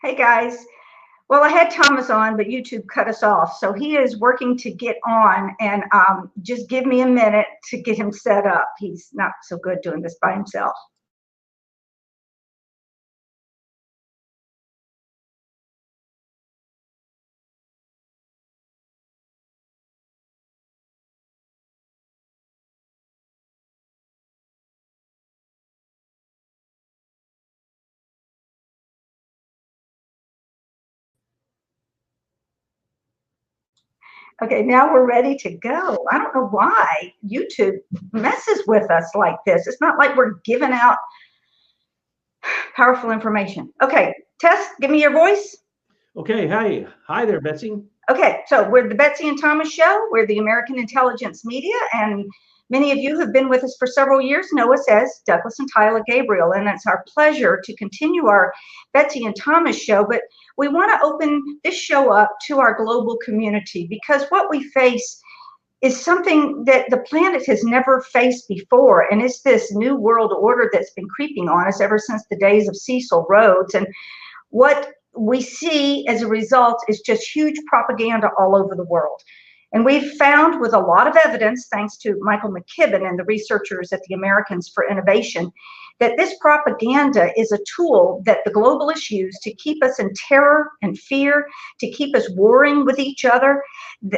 Hey guys. Well, I had Thomas on, but YouTube cut us off. So he is working to get on, and just give me a minute to get him set up. He's not so good doing this by himself. Okay, now we're ready to go. I don't know why YouTube messes with us like this. It's not like we're giving out powerful information. Okay, Tess, give me your voice. Okay, hi there, Betsy. Okay, so we're the Betsy and Thomas Show. We're the American Intelligence Media, and many of you who have been with us for several years know us as Douglas and Tyler Gabriel, and it's our pleasure to continue our Betsy and Thomas Show, but we want to open this show up to our global community because what we face is something that the planet has never faced before, and it's this new world order that's been creeping on us ever since the days of Cecil Rhodes. And what we see as a result is just huge propaganda all over the world. And we've found with a lot of evidence, thanks to Michael McKibben and the researchers at the Americans for Innovation, that this propaganda is a tool that the globalists use to keep us in terror and fear, to keep us warring with each other.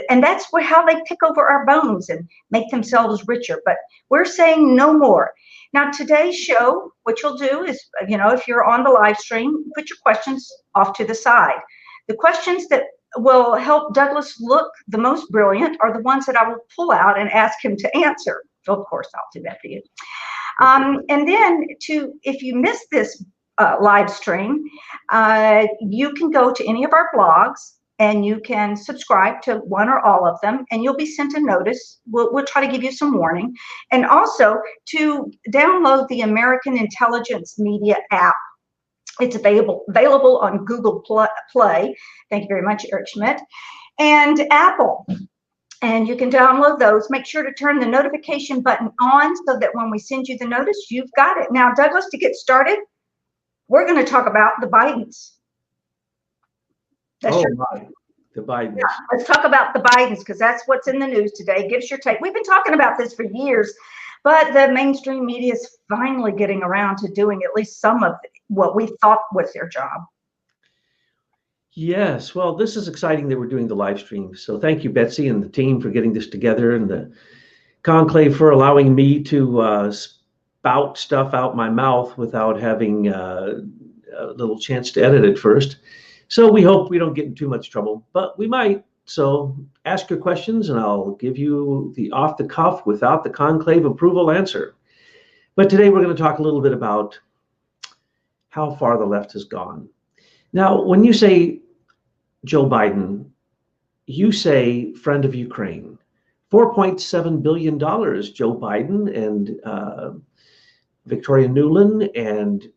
And that's how they pick over our bones and make themselves richer. But we're saying no more. Now, today's show, what you'll do is, if you're on the live stream, put your questions off to the side. The questions that will help Douglas look the most brilliant are the ones that I will pull out and ask him to answer. Of course, I'll do that for you. And then, if you missed this live stream, you can go to any of our blogs and you can subscribe to one or all of them, and you'll be sent a notice. We'll try to give you some warning. And also to download the American Intelligence Media app. It's available on Google Play. Thank you very much, Eric Schmidt. And Apple. And you can download those. Make sure to turn the notification button on so that when we send you the notice, you've got it. Now, Douglas, to get started, we're going to talk about the Bidens. The Bidens. Yeah, let's talk about the Bidens because that's what's in the news today. Give us your take. We've been talking about this for years, but the mainstream media is finally getting around to doing at least some of what we thought was their job. Yes, well, this is exciting that we're doing the live stream. So thank you, Betsy, and the team for getting this together, and the conclave for allowing me to spout stuff out my mouth without having a little chance to edit it first. So we hope we don't get in too much trouble, but we might. So ask your questions, and I'll give you the off-the-cuff, without the conclave approval answer. But today we're going to talk a little bit about how far the left has gone. Now, when you say Joe Biden, you say friend of Ukraine. $4.7 billion, Joe Biden and Victoria Nuland and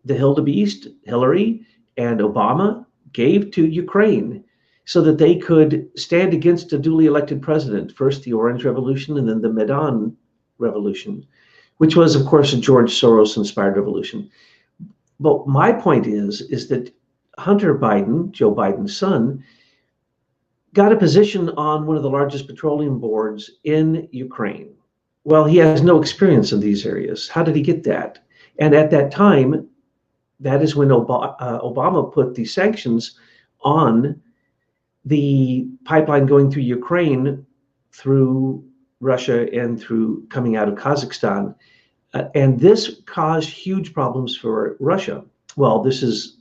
the Hildebeest, Hillary, and Obama gave to Ukraine so that they could stand against a duly elected president, first the Orange Revolution and then the Maidan Revolution, which was, of course, a George Soros-inspired revolution. But my point is that Hunter Biden, Joe Biden's son, got a position on one of the largest petroleum boards in Ukraine. Well, he has no experience in these areas. How did he get that? And at that time, that is when Obama put the sanctions on the pipeline going through Ukraine, through Russia, and through coming out of Kazakhstan. And this caused huge problems for Russia. Well, this is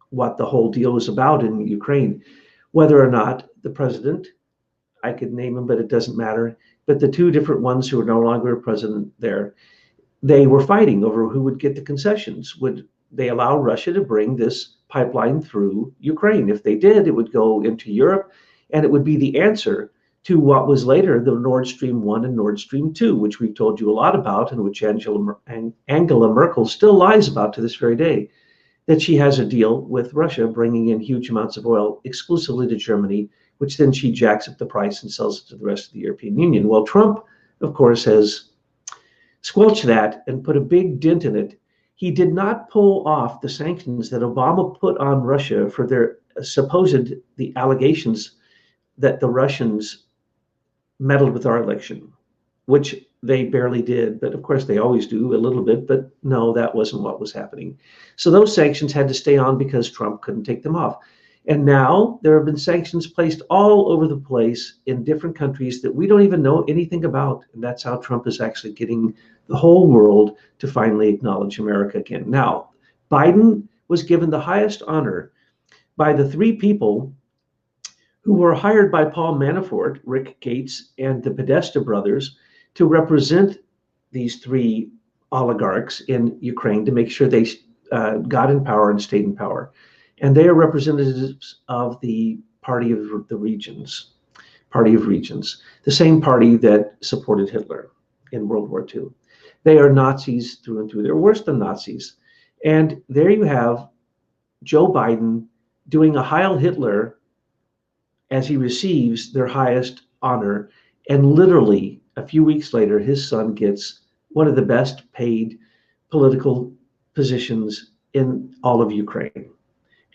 what the whole deal is about in Ukraine. Whether or not the president, I could name him, but it doesn't matter, but the two different ones who are no longer president there, they were fighting over who would get the concessions. Would they allow Russia to bring this pipeline through Ukraine? If they did, it would go into Europe, and it would be the answer to what was later the Nord Stream 1 and Nord Stream 2, which we've told you a lot about, and which Angela Merkel still lies about to this very day, that she has a deal with Russia bringing in huge amounts of oil exclusively to Germany, which then she jacks up the price and sells it to the rest of the European Union. Well, Trump, of course, has squelched that and put a big dent in it he did not pull off the sanctions that Obama put on Russia for their the allegations that the Russians meddled with our election, which they barely did. But of course, they always do a little bit. But no, that wasn't what was happening. So those sanctions had to stay on because Trump couldn't take them off. And now there have been sanctions placed all over the place in different countries that we don't even know anything about. And that's how Trump is actually getting the whole world to finally acknowledge America again. Now, Biden was given the highest honor by the three people who were hired by Paul Manafort, Rick Gates, and the Podesta brothers to represent these three oligarchs in Ukraine to make sure they got in power and stayed in power. And they are representatives of the Party of the Regions, the same party that supported Hitler in World War II. They are Nazis through and through. They're worse than Nazis. And there you have Joe Biden doing a Heil Hitler as he receives their highest honor. And literally a few weeks later, his son gets one of the best paid political positions in all of Ukraine.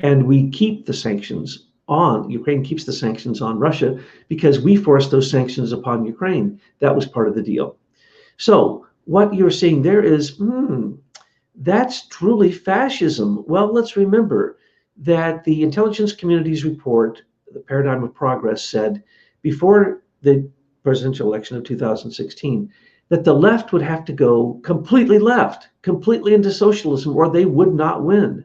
And we keep the sanctions on, Ukraine keeps the sanctions on Russia because we forced those sanctions upon Ukraine. That was part of the deal. So what you're seeing there is, that's truly fascism. Well, let's remember that the intelligence community's report, the Paradigm of Progress, said before the presidential election of 2016, that the left would have to go completely left, completely into socialism, or they would not win.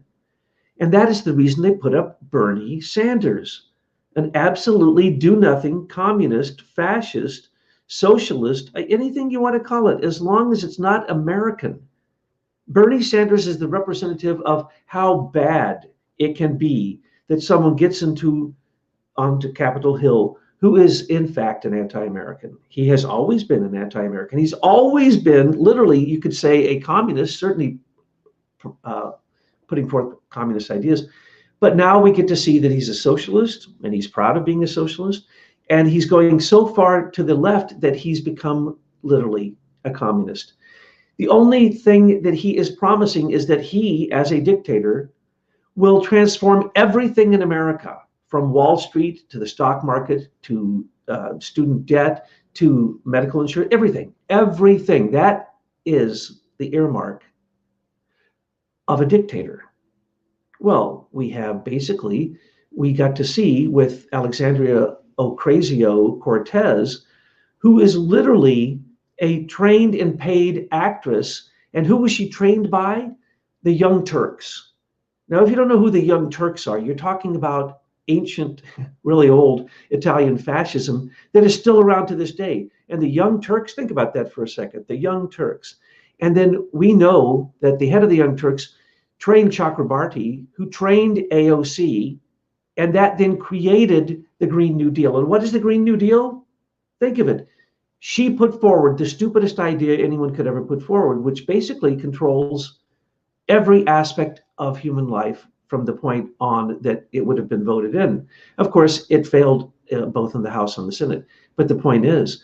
And that is the reason they put up Bernie Sanders, an absolutely do-nothing communist, fascist, socialist, anything you want to call it, as long as it's not American. Bernie Sanders is the representative of how bad it can be that someone gets onto Capitol Hill who is in fact an anti-American. He has always been an anti-American. He's always been, literally, you could say, a communist, certainly putting forth communist ideas. But now we get to see that he's a socialist, and he's proud of being a socialist. And he's going so far to the left that he's become literally a communist. The only thing that he is promising is that he, as a dictator, will transform everything in America, from Wall Street to the stock market to student debt to medical insurance, everything. That is the earmark of a dictator. Well, we got to see with Alexandria Ocasio-Cortez, who is literally a trained and paid actress. And who was she trained by? The Young Turks. Now, if you don't know who the Young Turks are, you're talking about ancient, really old Italian fascism that is still around to this day. And the Young Turks, think about that for a second, the Young Turks. And then we know that the head of the Young Turks trained Chakrabarti, who trained AOC, and that then created the Green New Deal. And what is the Green New Deal? Think of it. She put forward the stupidest idea anyone could ever put forward, which basically controls every aspect of human life from the point on that it would have been voted in. Of course, it failed both in the House and the Senate. But the point is,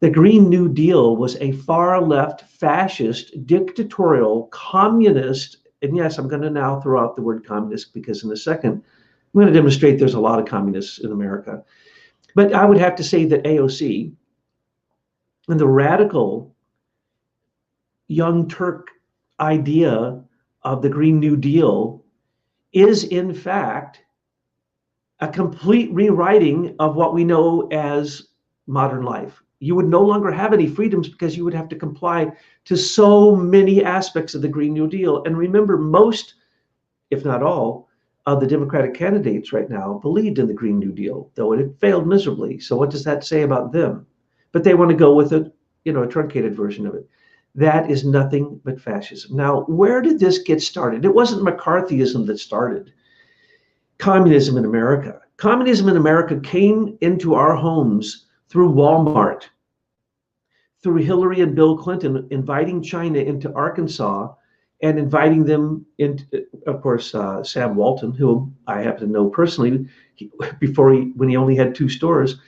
the Green New Deal was a far left, fascist, dictatorial, communist, and yes, I'm going to now throw out the word communist because in a second, I'm going to demonstrate there's a lot of communists in America. But I would have to say that AOC and the radical Young Turk idea of the Green New Deal is in fact a complete rewriting of what we know as modern life. You would no longer have any freedoms because you would have to comply to so many aspects of the Green New Deal. And remember, most, if not all, of the Democratic candidates right now believed in the Green New Deal, though it had failed miserably. So what does that say about them? But they want to go with a truncated version of it. That is nothing but fascism. Now, where did this get started? It wasn't McCarthyism that started communism in America. Communism in America came into our homes through Walmart, through Hillary and Bill Clinton inviting China into Arkansas and inviting them into, of course, Sam Walton, who I happen to know personally, when he only had 2 stores.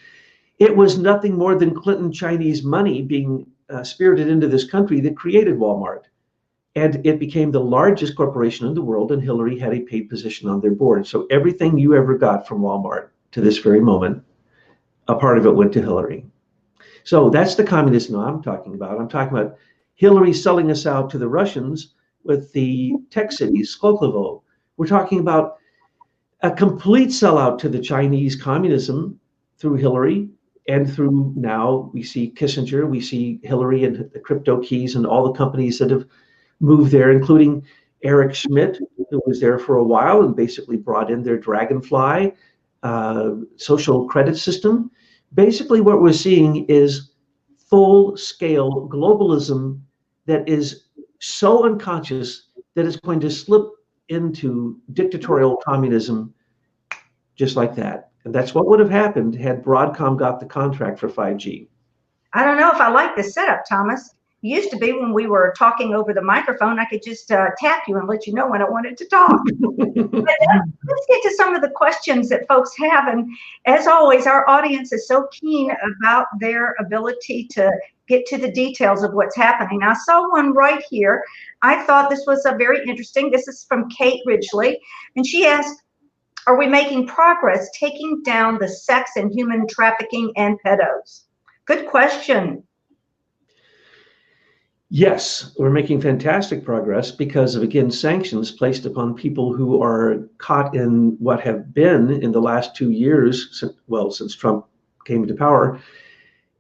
It was nothing more than Clinton Chinese money being spirited into this country that created Walmart. And it became the largest corporation in the world, and Hillary had a paid position on their board. So everything you ever got from Walmart to this very moment, a part of it went to Hillary. So that's the communism I'm talking about. I'm talking about Hillary selling us out to the Russians with the tech cities, Skolkovo. We're talking about a complete sellout to the Chinese communism through Hillary, and through now we see Kissinger, we see Hillary and the crypto keys and all the companies that have moved there, including Eric Schmidt, who was there for a while and basically brought in their Dragonfly social credit system. Basically, what we're seeing is full-scale globalism that is so unconscious that it's going to slip into dictatorial communism just like that. And that's what would have happened had Broadcom got the contract for 5G. I don't know if I like this setup, Thomas. It used to be when we were talking over the microphone, I could just tap you and let you know when I wanted to talk. But let's get to some of the questions that folks have. And as always, our audience is so keen about their ability to get to the details of what's happening. I saw one right here. I thought this was a very interesting. This is from Kate Ridgely. And she asked, are we making progress taking down the sex and human trafficking and pedos? Good question. Yes, we're making fantastic progress because of, again, sanctions placed upon people who are caught in what have been in the last 2 years, since Trump came to power,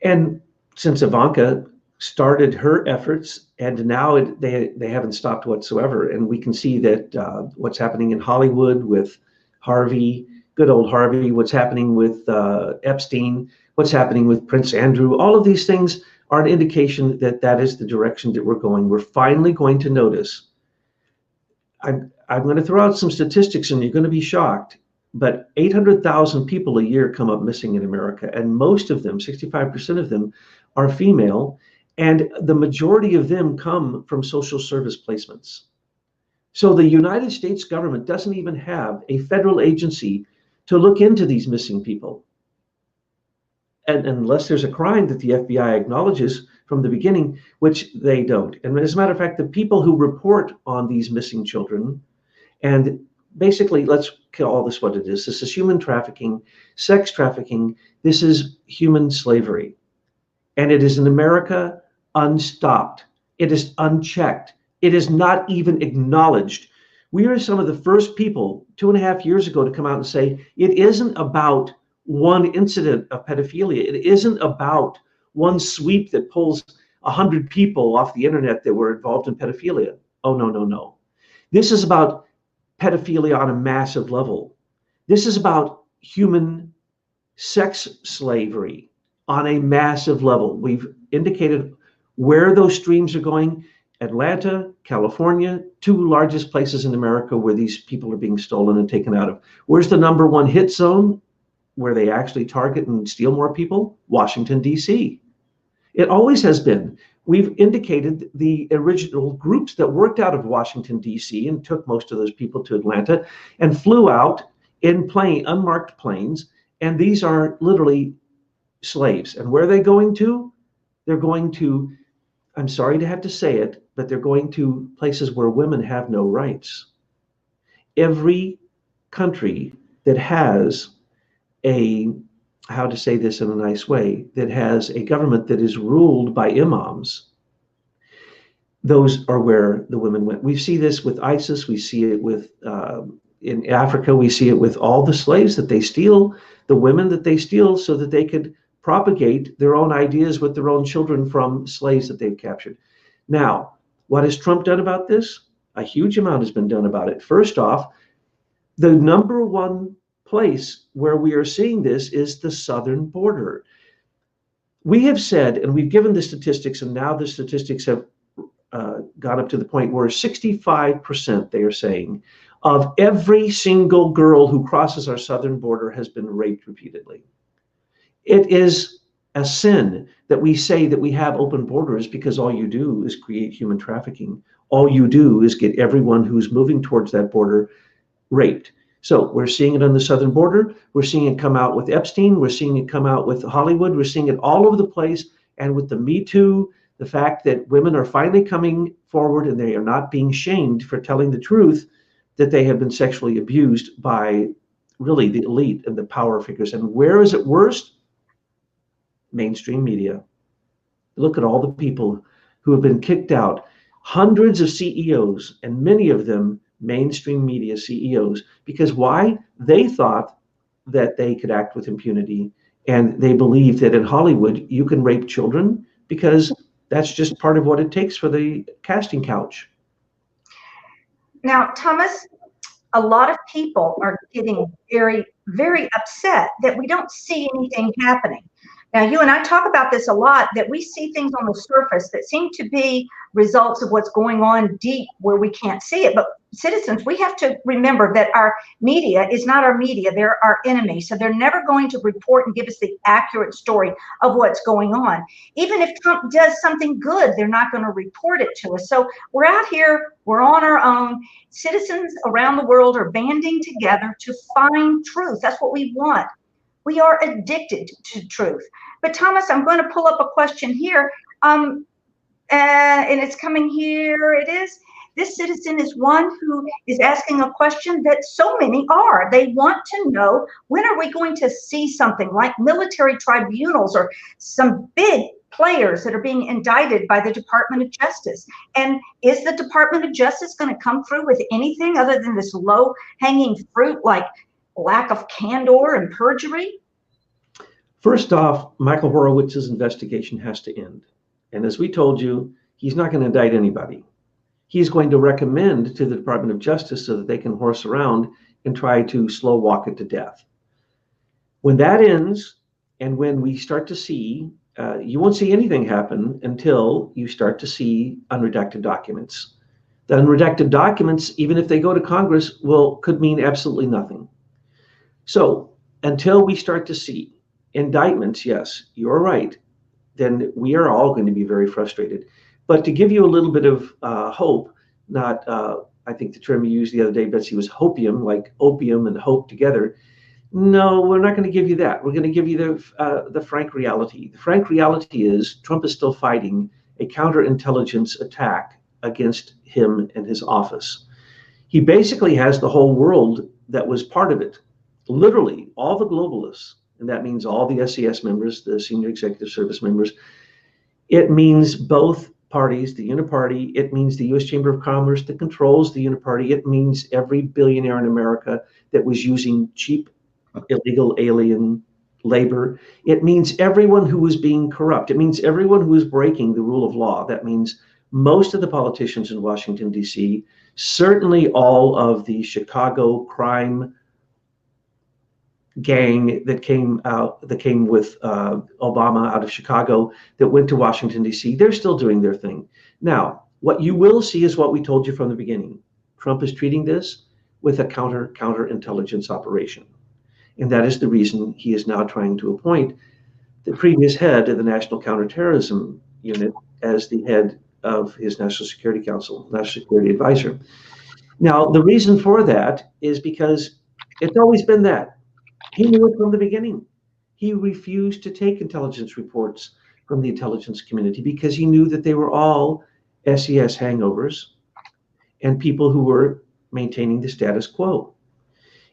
and since Ivanka started her efforts, and now they haven't stopped whatsoever. And we can see that what's happening in Hollywood with Harvey, good old Harvey, what's happening with Epstein, what's happening with Prince Andrew, all of these things are an indication that that is the direction that we're going. We're finally going to notice. I'm going to throw out some statistics and you're going to be shocked, but 800,000 people a year come up missing in America, and most of them, 65% of them, are female, and the majority of them come from social service placements. So the United States government doesn't even have a federal agency to look into these missing people. And unless there's a crime that the FBI acknowledges from the beginning, which they don't. And as a matter of fact, the people who report on these missing children, and basically, let's call this what it is. This is human trafficking, sex trafficking. This is human slavery. And it is in America unstopped. It is unchecked. It is not even acknowledged. We are some of the first people 2.5 years ago to come out and say, it isn't about one incident of pedophilia. It isn't about one sweep that pulls 100 people off the internet that were involved in pedophilia. Oh, no, no, no. This is about pedophilia on a massive level. This is about human sex slavery on a massive level. We've indicated where those streams are going. Atlanta, California, 2 largest places in America where these people are being stolen and taken out of. Where's the #1 hit zone where they actually target and steal more people? Washington, D.C. It always has been. We've indicated the original groups that worked out of Washington, D.C. and took most of those people to Atlanta and flew out in unmarked planes. And these are literally slaves. And where are they going to? They're going to, I'm sorry to have to say it, but they're going to places where women have no rights. Every country that has how to say this in a nice way, that has a government that is ruled by imams, those are where the women went. We see this with ISIS. We see it with, in Africa, we see it with all the slaves that they steal, the women that they steal so that they could propagate their own ideas with their own children from slaves that they've captured. Now, what has Trump done about this? A huge amount has been done about it. First off, the #1 place where we are seeing this is the southern border. We have said, and we've given the statistics, and now the statistics have gone up to the point where 65%, they are saying, of every single girl who crosses our southern border has been raped repeatedly. It is a sin that we say that we have open borders because all you do is create human trafficking. All you do is get everyone who's moving towards that border raped. So we're seeing it on the southern border. We're seeing it come out with Epstein. We're seeing it come out with Hollywood. We're seeing it all over the place. And with the Me Too, the fact that women are finally coming forward and they are not being shamed for telling the truth that they have been sexually abused by really the elite and the power figures. And where is it worst? Mainstream media. Look at all the people who have been kicked out. Hundreds of CEOs, and many of them mainstream media CEOs. Because why? They thought that they could act with impunity, and they believed that in Hollywood you can rape children because that's just part of what it takes for the casting couch. Now, Thomas, a lot of people are getting very, very upset that we don't see anything happening. Now, you and I talk about this a lot, that we see things on the surface that seem to be results of what's going on deep where we can't see it. But citizens, we have to remember that our media is not our media. They're our enemy. So they're never going to report and give us the accurate story of what's going on. Even if Trump does something good, they're not going to report it to us. So we're out here, we're on our own. Citizens around the world are banding together to find truth. That's what we want. We are addicted to truth. But Thomas, I'm going to pull up a question here. And it's coming here. It is. This citizen is one who is asking a question that so many are. They want to know, when are we going to see something like military tribunals or some big players that are being indicted by the Department of Justice? And is the Department of Justice going to come through with anything other than this low-hanging fruit like lack of candor and perjury? First off, Michael Horowitz's investigation has to end. And as we told you, he's not going to indict anybody. He's going to recommend to the Department of Justice so that they can horse around and try to slow walk it to death. When that ends, and when we start to see, you won't see anything happen until you start to see unredacted documents. The unredacted documents, even if they go to Congress, could mean absolutely nothing. So until we start to see indictments, yes, you're right, then we are all going to be very frustrated. But to give you a little bit of hope, not, I think the term you used the other day, Betsy, was hopium, like opium and hope together. No, we're not going to give you that. We're going to give you the frank reality. The frank reality is Trump is still fighting a counterintelligence attack against him and his office. He basically has the whole world that was part of it. Literally, all the globalists, and that means all the SES members, the senior executive service members. It means both parties, the Uniparty. It means the U.S. Chamber of Commerce that controls the Uniparty. It means every billionaire in America that was using cheap, illegal alien labor. It means everyone who was being corrupt. It means everyone who was breaking the rule of law. That means most of the politicians in Washington, D.C., certainly all of the Chicago crime gang that came with Obama out of Chicago that went to Washington, D.C., they're still doing their thing. Now, what you will see is what we told you from the beginning. Trump is treating this with a counterintelligence operation. And that is the reason he is now trying to appoint the previous head of the National Counterterrorism Unit as the head of his National Security Council, National Security Advisor. Now, the reason for that is because it's always been that. He knew it from the beginning. He refused to take intelligence reports from the intelligence community because he knew that they were all SES hangovers and people who were maintaining the status quo.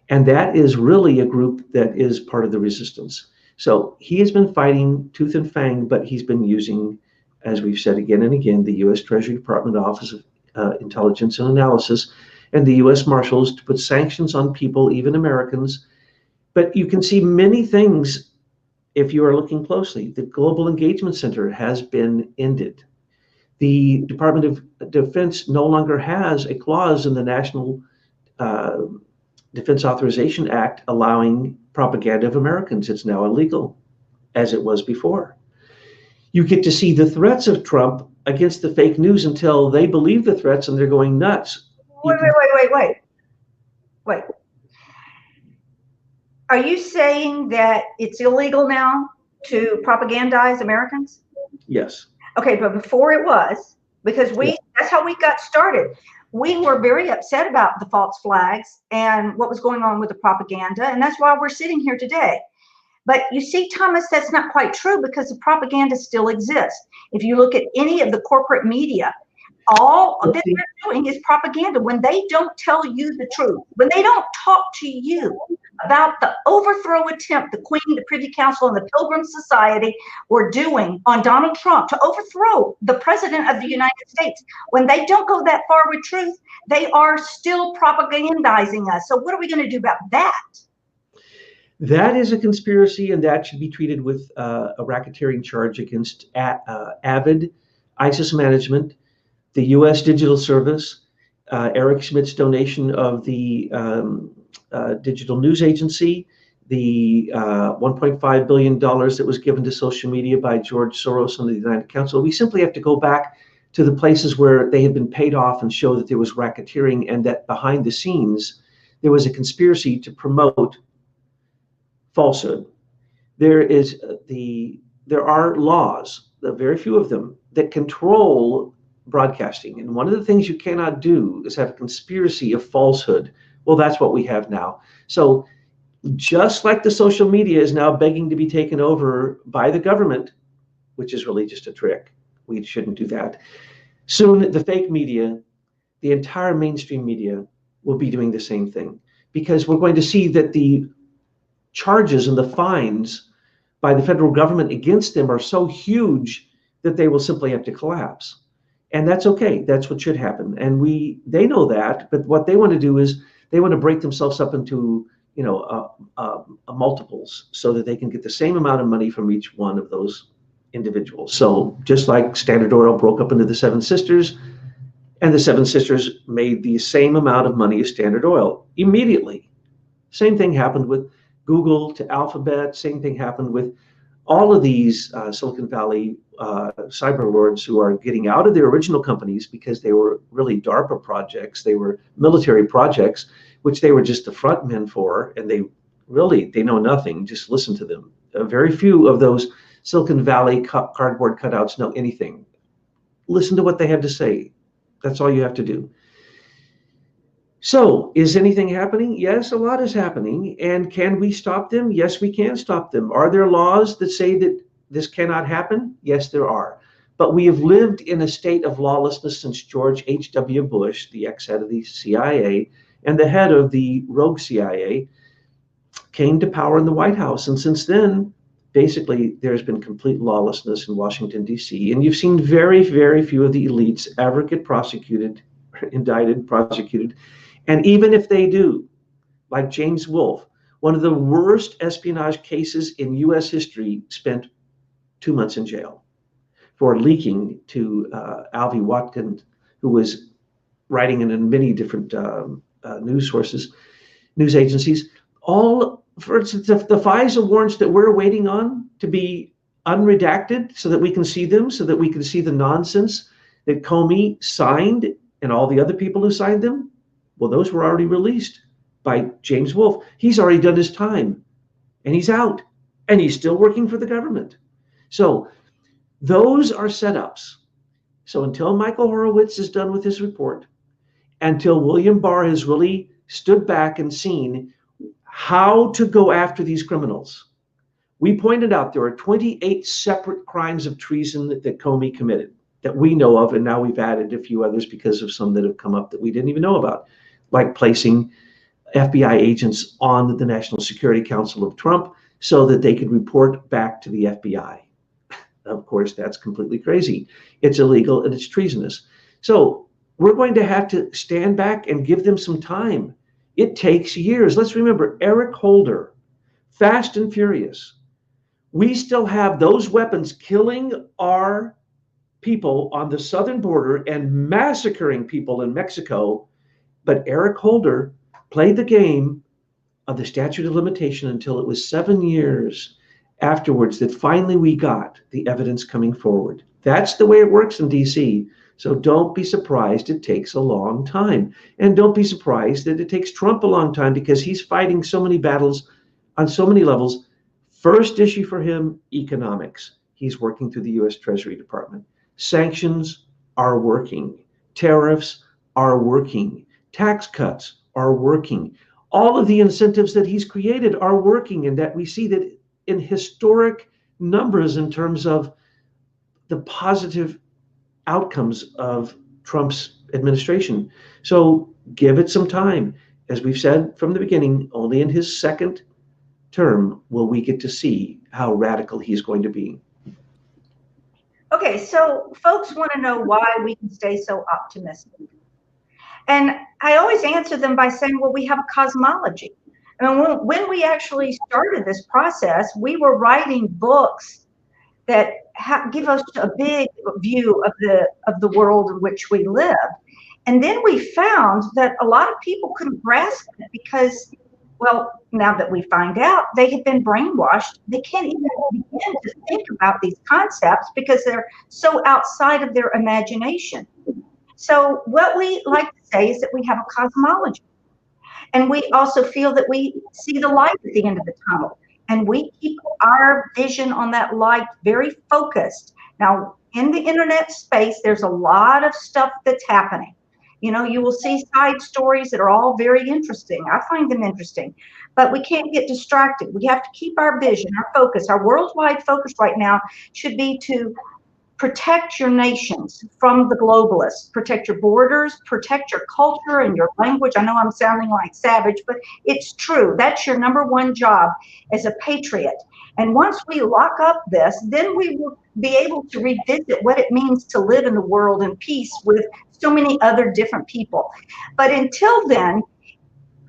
And that is really a group that is part of the resistance. So he has been fighting tooth and fang, but he's been using, as we've said again and again, the U.S. Treasury Department Office of Intelligence and Analysis and the U.S. Marshals to put sanctions on people, even Americans. But you can see many things if you are looking closely. The Global Engagement Center has been ended. The Department of Defense no longer has a clause in the National Defense Authorization Act allowing propaganda of Americans. It's now illegal, as it was before. You get to see the threats of Trump against the fake news until they believe the threats and they're going nuts. Wait. Are you saying that it's illegal now to propagandize Americans? Yes. Okay, but before it was, because that's how we got started. We were very upset about the false flags and what was going on with the propaganda, and that's why we're sitting here today. But you see, Thomas, that's not quite true because the propaganda still exists. If you look at any of the corporate media, All that they're doing is propaganda. When they don't tell you the truth, when they don't talk to you about the overthrow attempt the Queen, the Privy Council, and the Pilgrim Society were doing on Donald Trump to overthrow the President of the United States, when they don't go that far with truth, they are still propagandizing us. So what are we going to do about that? That is a conspiracy, and that should be treated with a racketeering charge against Avid, ISIS Management, the U.S. Digital Service, Eric Schmidt's donation of the Digital News Agency, the $1.5 billion that was given to social media by George Soros and the United Council. We simply have to go back to the places where they had been paid off and show that there was racketeering, and that behind the scenes there was a conspiracy to promote falsehood. There are laws, very few of them, that control broadcasting. And one of the things you cannot do is have a conspiracy of falsehood. Well, that's what we have now. So just like the social media is now begging to be taken over by the government, which is really just a trick, we shouldn't do that. Soon the fake media, the entire mainstream media, will be doing the same thing, because we're going to see that the charges and the fines by the federal government against them are so huge that they will simply have to collapse. And that's okay. That's what should happen. And they know that, but what they want to do is they want to break themselves up into, multiples, so that they can get the same amount of money from each one of those individuals. So just like Standard Oil broke up into the Seven Sisters, and the Seven Sisters made the same amount of money as Standard Oil immediately. Same thing happened with Google to Alphabet. Same thing happened with all of these Silicon Valley cyber lords who are getting out of their original companies because they were really DARPA projects. They were military projects, which they were just the front men for, and they know nothing. Just listen to them. Very few of those Silicon Valley cardboard cutouts know anything. Listen to what they have to say. That's all you have to do. So, is anything happening? Yes, a lot is happening. And can we stop them? Yes, we can stop them. Are there laws that say that this cannot happen? Yes, there are. But we have lived in a state of lawlessness since George H.W. Bush, the ex-head of the CIA, and the head of the rogue CIA, came to power in the White House. And since then, basically, there's been complete lawlessness in Washington, D.C. And you've seen very, very few of the elites ever get prosecuted, indicted, prosecuted. And even if they do, like James Wolfe, one of the worst espionage cases in U.S. history, spent 2 months in jail for leaking to Alvy Watkins, who was writing in many different news sources, news agencies. All, for instance, the FISA warrants that we're waiting on to be unredacted so that we can see them, so that we can see the nonsense that Comey signed and all the other people who signed them. Well, those were already released by James Wolfe. He's already done his time, and he's out, and he's still working for the government. So those are setups. So until Michael Horowitz is done with his report, until William Barr has really stood back and seen how to go after these criminals. We pointed out there are 28 separate crimes of treason that Comey committed that we know of, and now we've added a few others because of some that have come up that we didn't even know about, like placing FBI agents on the National Security Council of Trump so that they could report back to the FBI. Of course, that's completely crazy. It's illegal and it's treasonous. So we're going to have to stand back and give them some time. It takes years. Let's remember Eric Holder, Fast and Furious. We still have those weapons killing our people on the southern border and massacring people in Mexico. But Eric Holder played the game of the statute of limitation until it was 7 years afterwards that finally we got the evidence coming forward. That's the way it works in DC. So don't be surprised it takes a long time. And don't be surprised that it takes Trump a long time, because he's fighting so many battles on so many levels. First issue for him, economics. He's working through the U.S. Treasury Department. Sanctions are working. Tariffs are working. Tax cuts are working. All of the incentives that he's created are working, and that we see that in historic numbers in terms of the positive outcomes of Trump's administration. So give it some time. As we've said from the beginning, only in his second term will we get to see how radical he's going to be. Okay, so folks want to know why we can stay so optimistic. And I always answer them by saying, well, we have a cosmology. And when we actually started this process, we were writing books that give us a big view of the world in which we live. And then we found that a lot of people couldn't grasp it because, well, now that we find out, they have been brainwashed. They can't even begin to think about these concepts because they're so outside of their imagination. So what we like to say is that we have a cosmology. And we also feel that we see the light at the end of the tunnel. And we keep our vision on that light very focused. Now, in the internet space, there's a lot of stuff that's happening. You know, you will see side stories that are all very interesting. I find them interesting, but we can't get distracted. We have to keep our vision, our focus, our worldwide focus right now should be to protect your nations from the globalists, protect your borders, protect your culture and your language. I know I'm sounding like savage, but it's true. That's your number one job as a patriot. And once we lock up this, then we will be able to revisit what it means to live in the world in peace with so many other different people. But until then,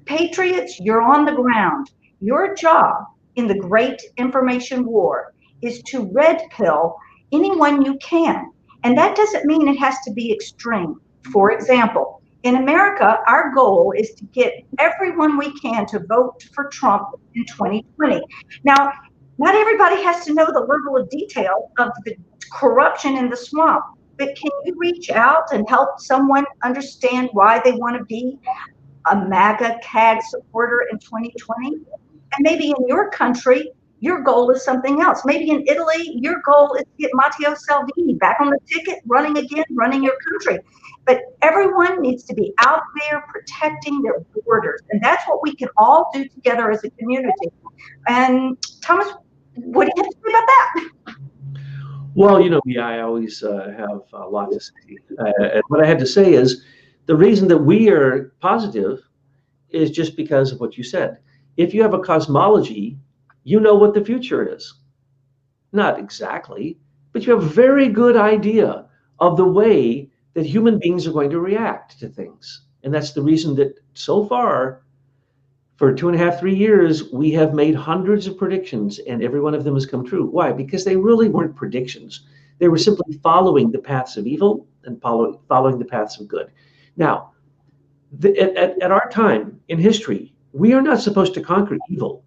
patriots, you're on the ground. Your job in the great information war is to red pill anyone you can. And that doesn't mean it has to be extreme. For example, in America, our goal is to get everyone we can to vote for Trump in 2020. Now, not everybody has to know the level of detail of the corruption in the swamp, but can you reach out and help someone understand why they want to be a MAGA CAG supporter in 2020? And maybe in your country, your goal is something else. Maybe in Italy, your goal is to get Matteo Salvini back on the ticket, running again, running your country. But everyone needs to be out there protecting their borders. And that's what we can all do together as a community. And Thomas, what do you have to say about that? Well, you know me, I always have a lot to say. And what I had to say is the reason that we are positive is just because of what you said. If you have a cosmology, you know what the future is. Not exactly, but you have a very good idea of the way that human beings are going to react to things. And that's the reason that so far, for 2.5, 3 years, we have made hundreds of predictions and every one of them has come true. Why? Because they really weren't predictions. They were simply following the paths of evil and following the paths of good. Now, at our time in history, we are not supposed to conquer evil.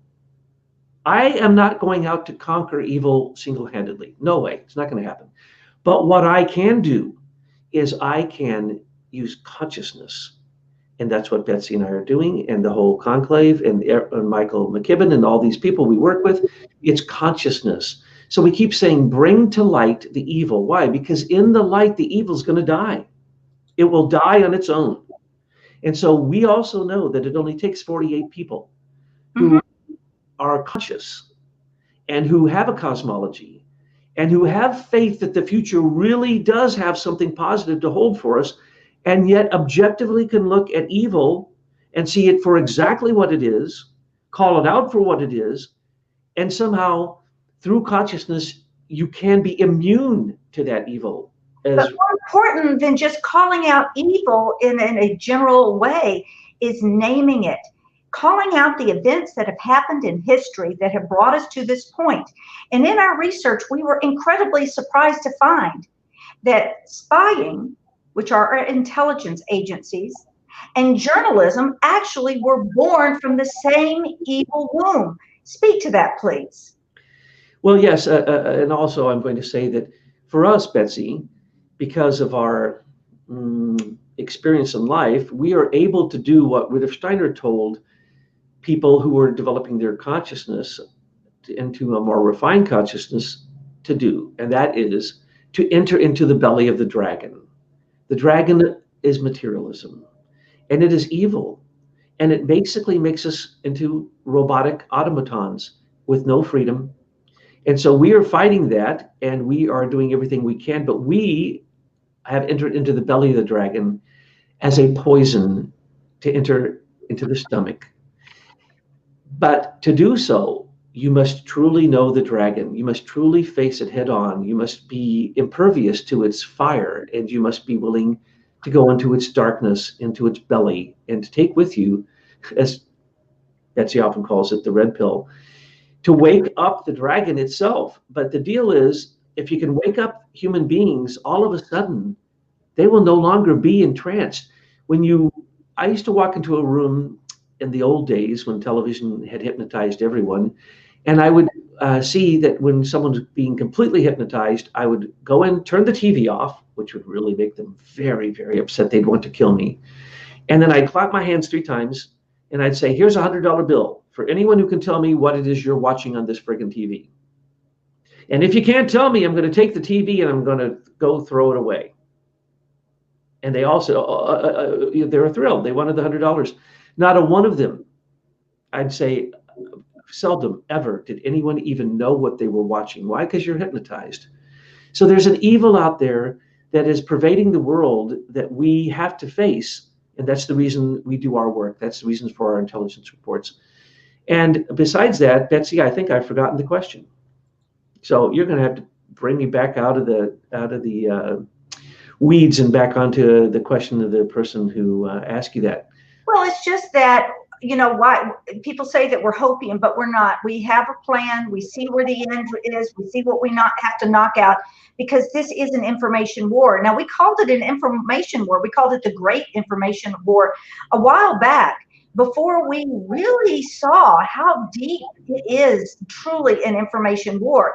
I am not going out to conquer evil single-handedly. No way. It's not going to happen. But what I can do is I can use consciousness. And that's what Betsy and I are doing, and the whole conclave, and Michael McKibben, and all these people we work with. It's consciousness. So we keep saying, bring to light the evil. Why? Because in the light, the evil is going to die. It will die on its own. And so we also know that it only takes 48 people who are conscious and who have a cosmology and who have faith that the future really does have something positive to hold for us, and yet objectively can look at evil and see it for exactly what it is, call it out for what it is, and somehow through consciousness you can be immune to that evil. But more important than just calling out evil in a general way is naming it. Calling out the events that have happened in history that have brought us to this point. And in our research, we were incredibly surprised to find that spying, which are our intelligence agencies, and journalism actually were born from the same evil womb. Speak to that, please. Well, yes, and also I'm going to say that for us, Betsy, because of our experience in life, we are able to do what Rudolf Steiner told people who were developing their consciousness into a more refined consciousness to do, and that is to enter into the belly of the dragon. The dragon is materialism, and it is evil, and it basically makes us into robotic automatons with no freedom. And so we are fighting that, and we are doing everything we can, but we have entered into the belly of the dragon as a poison to enter into the stomach. But to do so, you must truly know the dragon. You must truly face it head on. You must be impervious to its fire, and you must be willing to go into its darkness, into its belly, and to take with you, as Betsy often calls it, the red pill, to wake up the dragon itself. But the deal is, if you can wake up human beings, all of a sudden, they will no longer be entranced. I used to walk into a room in the old days when television had hypnotized everyone, and I would see that when someone's being completely hypnotized, I would go in, turn the TV off, which would really make them very, very upset. They'd want to kill me. And then I'd clap my hands 3 times, and I'd say, here's a $100 bill for anyone who can tell me what it is you're watching on this friggin' TV. And if you can't tell me, I'm going to take the TV and I'm going to go throw it away. And they also, they were thrilled. They wanted the $100. Not a one of them, I'd say, seldom ever did anyone even know what they were watching. Why? Because you're hypnotized. So there's an evil out there that is pervading the world that we have to face. And that's the reason we do our work. That's the reason for our intelligence reports. And besides that, Betsy, I think I've forgotten the question. So you're going to have to bring me back out of the weeds and back onto the question of the person who asked you that. Well, it's just that, why people say that we're hopium, but we're not. We have a plan. We see where the end is. We see what we not have to knock out, because this is an information war. Now, we called it an information war. We called it the Great Information War a while back, before we really saw how deep it is truly an information war.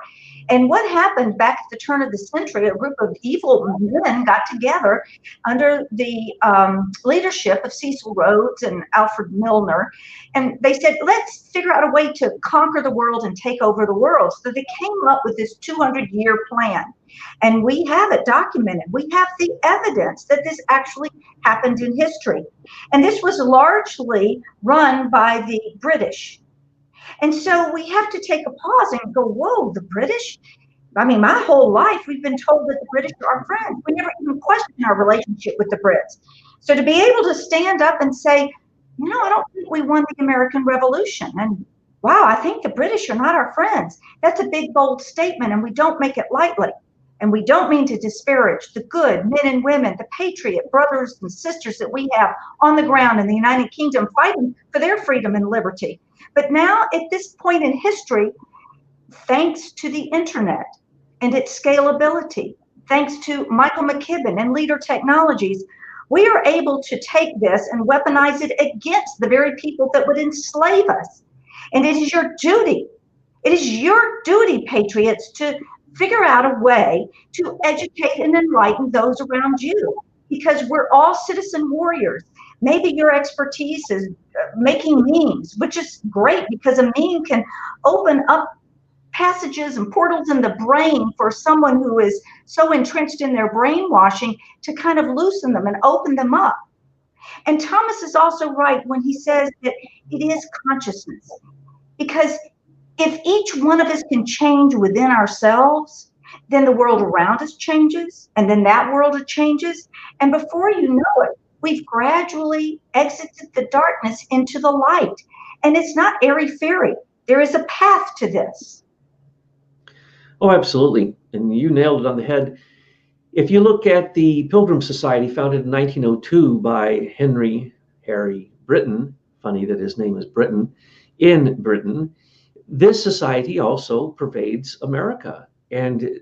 And what happened back at the turn of the century, a group of evil men got together under the leadership of Cecil Rhodes and Alfred Milner. And they said, let's figure out a way to conquer the world and take over the world. So they came up with this 200-year plan. And we have it documented. We have the evidence that this actually happened in history. And this was largely run by the British. And so we have to take a pause and go, whoa, the British? I mean, my whole life, we've been told that the British are our friends. We never even questioned our relationship with the Brits. So to be able to stand up and say, I don't think we won the American Revolution. And wow, I think the British are not our friends. That's a big, bold statement, and we don't make it lightly. And we don't mean to disparage the good men and women, the patriot brothers and sisters that we have on the ground in the United Kingdom fighting for their freedom and liberty. But now at this point in history, thanks to the internet and its scalability, thanks to Michael McKibben and Leader Technologies, we are able to take this and weaponize it against the very people that would enslave us. And it is your duty, patriots, to figure out a way to educate and enlighten those around you, because we're all citizen warriors. Maybe your expertise is making memes, which is great, because a meme can open up passages and portals in the brain for someone who is so entrenched in their brainwashing to kind of loosen them and open them up. And Thomas is also right when he says that it is consciousness, because if each one of us can change within ourselves, then the world around us changes, and then that world changes. And before you know it, we've gradually exited the darkness into the light. And it's not airy-fairy. There is a path to this. Oh, absolutely. And you nailed it on the head. If you look at the Pilgrim Society, founded in 1902 by Harry Britton, funny that his name is Britton, in Britain, this society also pervades America. And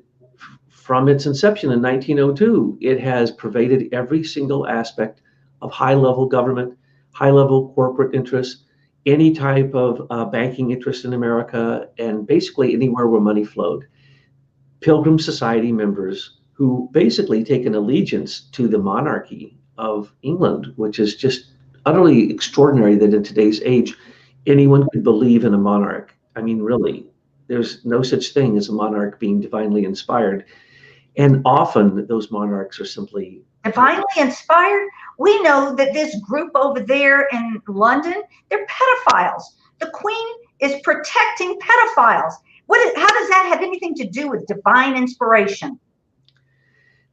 from its inception in 1902, it has pervaded every single aspect of high-level government, high-level corporate interests, any type of banking interest in America, and basically anywhere where money flowed. Pilgrim Society members who basically take an allegiance to the monarchy of England, which is just utterly extraordinary that in today's age, anyone could believe in a monarch. I mean, really, there's no such thing as a monarch being divinely inspired. And often those monarchs are simply divinely inspired. We know that this group over there in London, they're pedophiles. The Queen is protecting pedophiles. How does that have anything to do with divine inspiration?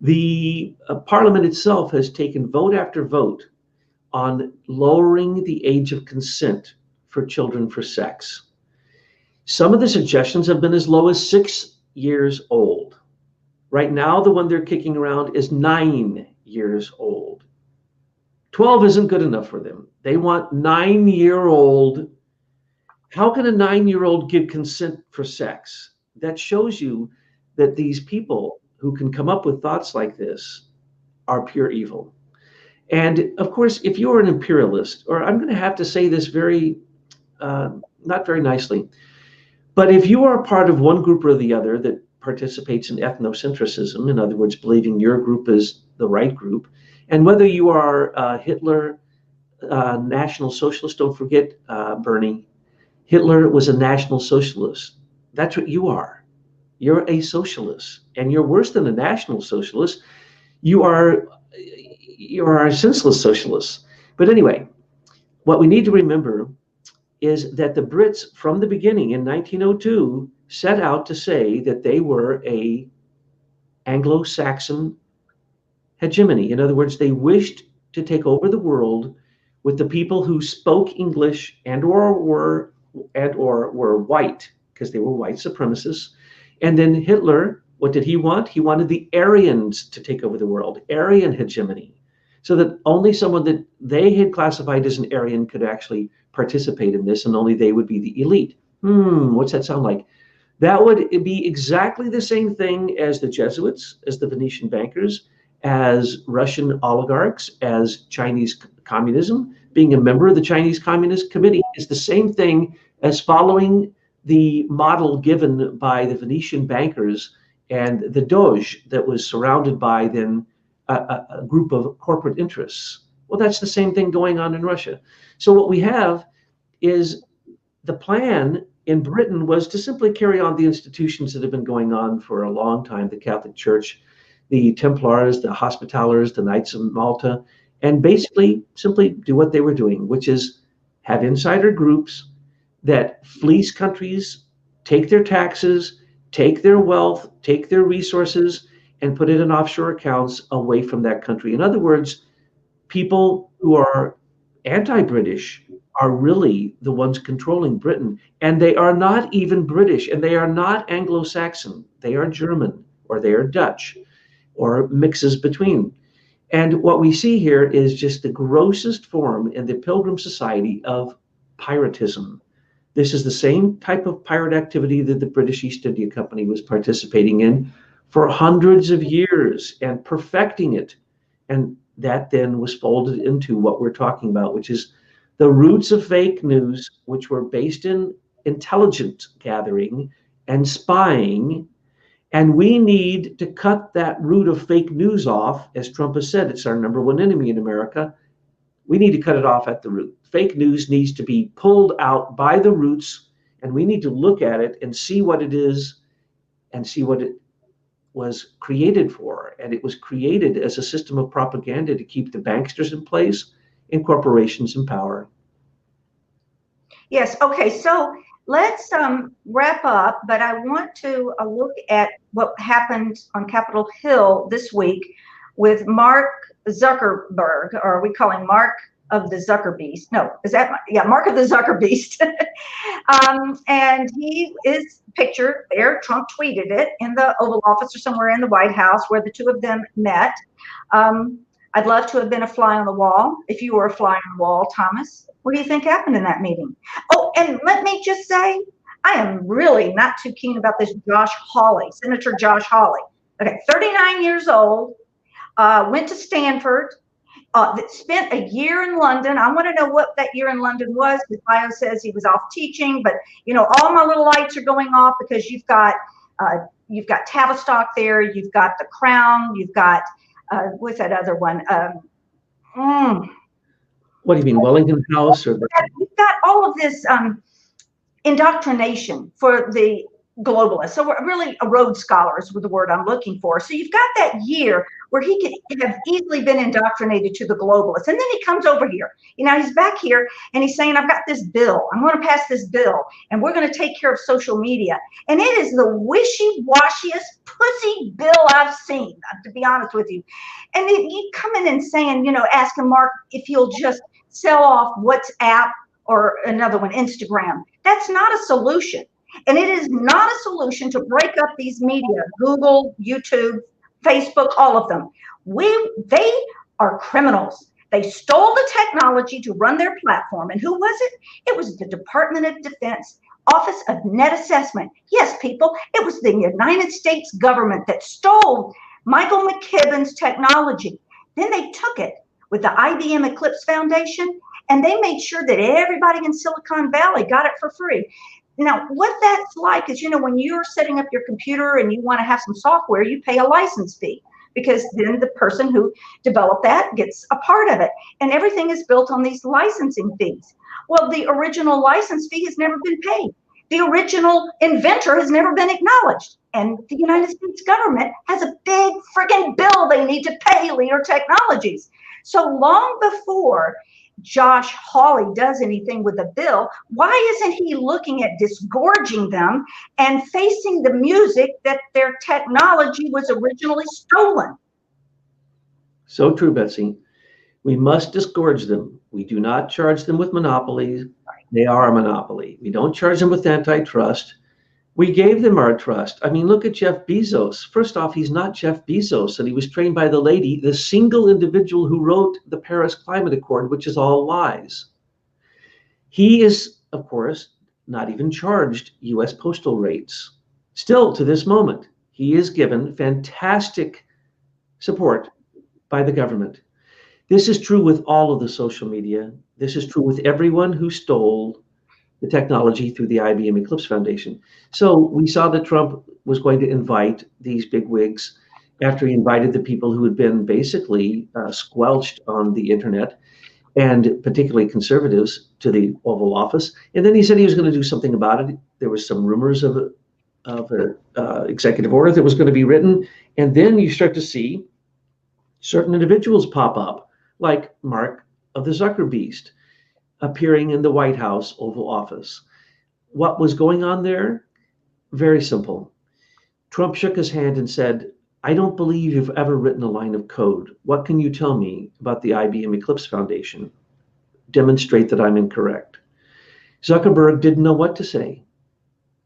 The parliament itself has taken vote after vote on lowering the age of consent for children for sex. Some of the suggestions have been as low as 6 years old. Right now, the one they're kicking around is 9 years old. 12 isn't good enough for them. They want 9-year-old. How can a 9-year-old give consent for sex? That shows you that these people who can come up with thoughts like this are pure evil. And of course, if you're an imperialist, or I'm going to have to say this very, not very nicely, but if you are part of one group or the other that participates in ethnocentrism, in other words, believing your group is the right group, and whether you are Hitler, National Socialist, don't forget, Bernie, Hitler was a National Socialist. That's what you are. You're a socialist, and you're worse than a National Socialist. You are a senseless socialist. But anyway, what we need to remember is that the Brits, from the beginning in 1902, set out to say that they were a Anglo-Saxon hegemony. In other words, they wished to take over the world with the people who spoke English and or were white, because they were white supremacists. And then Hitler, what did he want? He wanted the Aryans to take over the world, Aryan hegemony, so that only someone that they had classified as an Aryan could actually participate in this, and only they would be the elite. What's that sound like? That would be exactly the same thing as the Jesuits, as the Venetian bankers, as Russian oligarchs, as Chinese communism. Being a member of the Chinese Communist Committee is the same thing as following the model given by the Venetian bankers and the Doge that was surrounded by then a group of corporate interests. Well, that's the same thing going on in Russia. So what we have is the plan in Britain was to simply carry on the institutions that have been going on for a long time, the Catholic Church, the Templars, the Hospitallers, the Knights of Malta, and basically simply do what they were doing, which is have insider groups that fleece countries, take their taxes, take their wealth, take their resources, and put it in offshore accounts away from that country. In other words, people who are anti-British are really the ones controlling Britain. And they are not even British, and they are not Anglo-Saxon. They are German, or they are Dutch, or mixes between. And what we see here is just the grossest form in the Pilgrim Society of piratism. This is the same type of pirate activity that the British East India Company was participating in for hundreds of years and perfecting it. And that then was folded into what we're talking about, which is the roots of fake news, which were based in intelligence gathering and spying. And we need to cut that root of fake news off. As Trump has said, it's our number one enemy in America. We need to cut it off at the root. Fake news needs to be pulled out by the roots, and we need to look at it and see what it is and see what it was created for. And it was created as a system of propaganda to keep the banksters in place and corporations in power. Yes. Okay. So let's wrap up, but I want to look at what happened on Capitol Hill this week with Mark Zuckerberg, or we call him Mark of the Zucker Beast. No, is that, yeah, Mark of the Zucker Beast. And he is pictured there. Trump tweeted it in the Oval Office or somewhere in the White House where the two of them met. I'd love to have been a fly on the wall. If you were a fly on the wall, Thomas, what do you think happened in that meeting? Oh, and let me just say, I am really not too keen about this Josh Hawley, Senator Josh Hawley. Okay, 39 years old, went to Stanford, spent a year in London. I want to know what that year in London was. His bio says he was off teaching, but you know, all my little lights are going off because you've got Tavistock there, you've got the Crown, you've got what's that other one? What do you mean, Wellington House? Or we've got all of this indoctrination for the globalist. So we're really a Rhodes Scholar is the word I'm looking for. So you've got that year where he could have easily been indoctrinated to the globalists. And then he comes over here. He's back here and he's saying, I've got this bill. I'm going to pass this bill and we're going to take care of social media. And it is the wishy-washiest pussy bill I've seen, to be honest with you. And then you come in and saying, asking Mark if he'll just sell off WhatsApp or another one, Instagram. That's not a solution. And it is not a solution to break up these media, Google, YouTube, Facebook, all of them. They are criminals. They stole the technology to run their platform. And who was it? It was the Department of Defense, Office of Net Assessment. Yes, people, it was the United States government that stole Michael McKibben's technology. Then they took it with the IBM Eclipse Foundation, and they made sure that everybody in Silicon Valley got it for free. Now, what that's like is, when you're setting up your computer and you want to have some software, you pay a license fee because then the person who developed that gets a part of it. And everything is built on these licensing fees. Well, the original license fee has never been paid. The original inventor has never been acknowledged. And the United States government has a big friggin' bill they need to pay Leader Technologies. So long before Josh Hawley does anything with the bill, why isn't he looking at disgorging them and facing the music that their technology was originally stolen? So true, Betsy. We must disgorge them. We do not charge them with monopolies. They are a monopoly. We don't charge them with antitrust. We gave them our trust. I mean, look at Jeff Bezos. First off, he's not Jeff Bezos, and he was trained by the lady, the single individual who wrote the Paris Climate Accord, which is all lies. He is, of course, not even charged U.S. postal rates. Still, to this moment, he is given fantastic support by the government. This is true with all of the social media. This is true with everyone who stole the technology through the IBM Eclipse Foundation. So we saw that Trump was going to invite these big wigs after he invited the people who had been basically squelched on the internet, and particularly conservatives, to the Oval Office. And then he said he was going to do something about it. There was some rumors of an executive order that was going to be written. And then you start to see certain individuals pop up, like Mark of the Zuckerbeast, appearing in the White House Oval Office. What was going on there? Very simple. Trump shook his hand and said, I don't believe you've ever written a line of code. What can you tell me about the IBM Eclipse Foundation? Demonstrate that I'm incorrect. Zuckerberg didn't know what to say.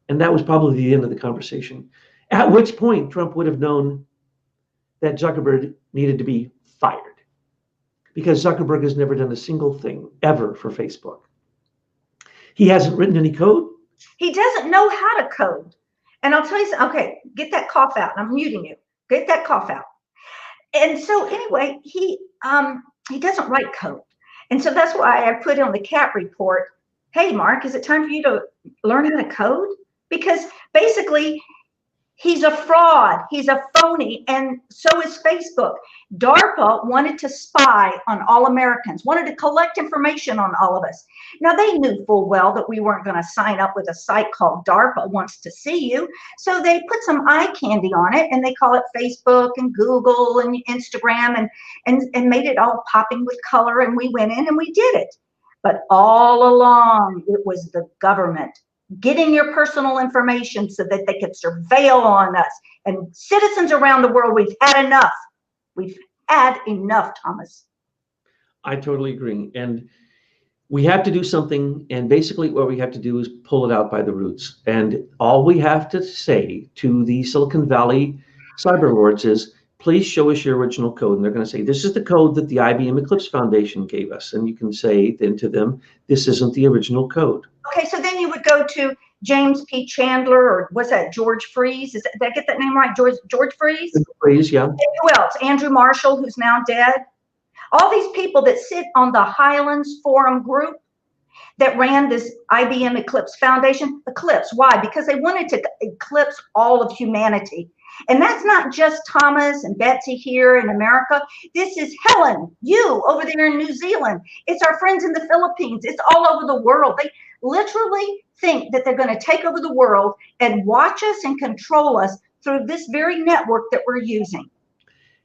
And that was probably the end of the conversation. At which point Trump would have known that Zuckerberg needed to be fired, because Zuckerberg has never done a single thing ever for Facebook. He hasn't written any code. He doesn't know how to code. And I'll tell you something. Okay, get that cough out. I'm muting you. Get that cough out. And so anyway, he doesn't write code. And so that's why I put on the cat report, hey, Mark, is it time for you to learn how to code? Because basically, he's a fraud. He's a phony. And so is Facebook. DARPA wanted to spy on all Americans, wanted to collect information on all of us. Now, they knew full well that we weren't going to sign up with a site called DARPA Wants to See You. So they put some eye candy on it, and they call it Facebook and Google and Instagram, and made it all popping with color. And we went in and we did it. But all along, it was the government getting your personal information so that they could surveil on us. And citizens around the world, we've had enough. We've had enough, Thomas. I totally agree. And we have to do something. And basically what we have to do is pull it out by the roots. And all we have to say to the Silicon Valley cyber lords is, please show us your original code. And they're going to say, this is the code that the IBM Eclipse Foundation gave us. And you can say then to them, this isn't the original code. Okay, so then you would go to James P. Chandler, or what's that, George Freeze? Did I get that name right? George Freeze? Freeze, yeah. And who else? Andrew Marshall, who's now dead. All these people that sit on the Highlands Forum group that ran this IBM Eclipse Foundation. Eclipse, why? Because they wanted to eclipse all of humanity. And that's not just Thomas and Betsy here in America. This is Helen, you over there in New Zealand. It's our friends in the Philippines. It's all over the world. literally think that they're going to take over the world and watch us and control us through this very network that we're using.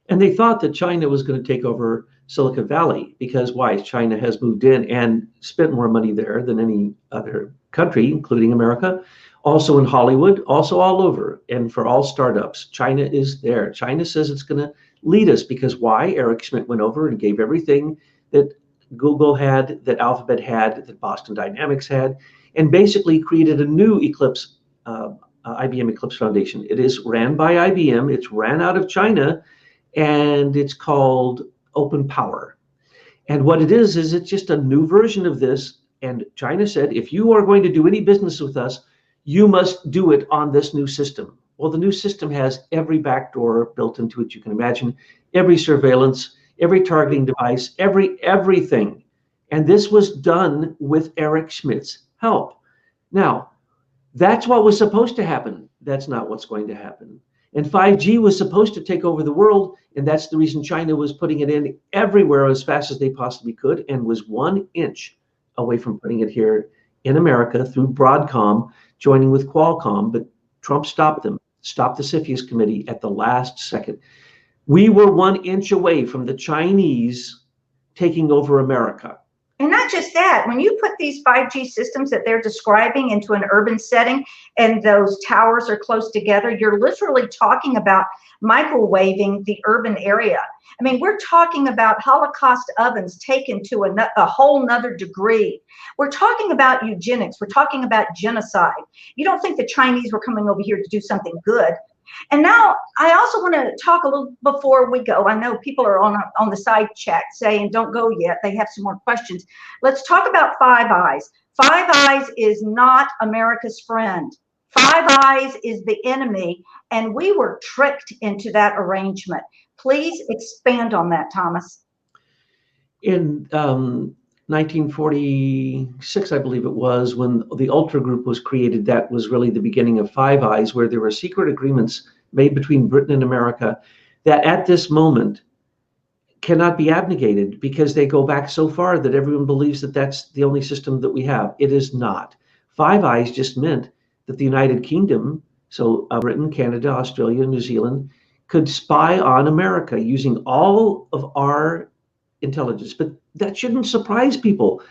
And they thought that China was going to take over Silicon Valley because why? China has moved in and spent more money there than any other country, including America. Also in Hollywood, also all over. And for all startups, China is there. China says it's going to lead us because why? Eric Schmidt went over and gave everything that Google had, that Alphabet had, that Boston Dynamics had, and basically created a new Eclipse, IBM Eclipse Foundation. It is ran by IBM. It's ran out of China, and it's called Open Power. And what it is it's just a new version of this. And China said, if you are going to do any business with us, you must do it on this new system. Well, the new system has every backdoor built into it you can imagine, every surveillance, every targeting device, everything. And this was done with Eric Schmidt's help. Now, that's what was supposed to happen. That's not what's going to happen. And 5G was supposed to take over the world, and that's the reason China was putting it in everywhere as fast as they possibly could and was 1 inch away from putting it here in America through Broadcom, joining with Qualcomm, but Trump stopped them, stopped the CFIUS committee at the last second. We were 1 inch away from the Chinese taking over America. And not just that, when you put these 5G systems that they're describing into an urban setting and those towers are close together, you're literally talking about microwaving the urban area. I mean, we're talking about Holocaust ovens taken to a whole nother degree. We're talking about eugenics. We're talking about genocide. You don't think the Chinese were coming over here to do something good. And now I also want to talk a little before we go. I know people are on the side chat saying don't go yet. They have some more questions. Let's talk about Five Eyes. Five Eyes is not America's friend. Five Eyes is the enemy, and we were tricked into that arrangement. Please expand on that, Thomas. In 1946, I believe it was, when the Ultra Group was created, that was really the beginning of Five Eyes, where there were secret agreements made between Britain and America that at this moment cannot be abnegated because they go back so far that everyone believes that that's the only system that we have. It is not. Five Eyes just meant that the United Kingdom, so Britain, Canada, Australia, New Zealand, could spy on America using all of our intelligence. But that shouldn't surprise people.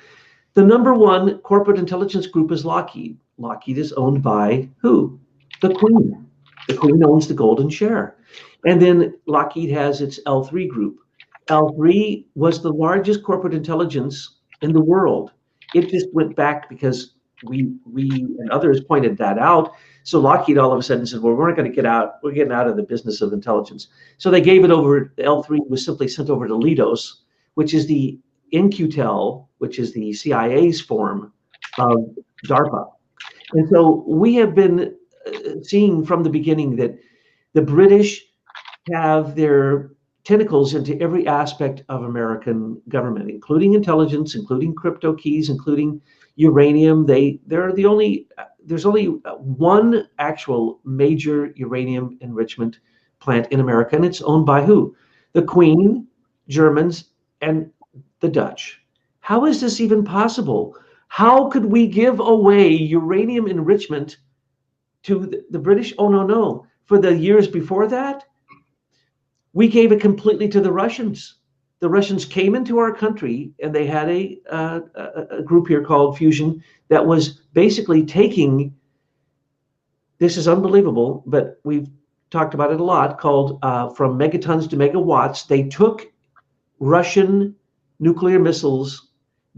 The number one corporate intelligence group is Lockheed. Lockheed is owned by who? The Queen. The Queen owns the golden share. And then Lockheed has its L3 group. L3 was the largest corporate intelligence in the world. It just went back because we and others pointed that out. So Lockheed all of a sudden said, well, we're not going to get out. We're getting out of the business of intelligence. So they gave it over. L3 was simply sent over to Leidos, which is the In-Q-Tel, which is the CIA's form of DARPA. And so we have been seeing from the beginning that the British have their tentacles into every aspect of American government, including intelligence, including crypto keys, including uranium. There's only one actual major uranium enrichment plant in America, and it's owned by who? The Queen, Germans, and the Dutch. How is this even possible? How could we give away uranium enrichment to the British? Oh, no. For the years before that, we gave it completely to the Russians. The Russians came into our country, and they had a group here called Fusion that was basically taking, this is unbelievable, but we've talked about it a lot, called from megatons to megawatts. They took Russian nuclear missiles,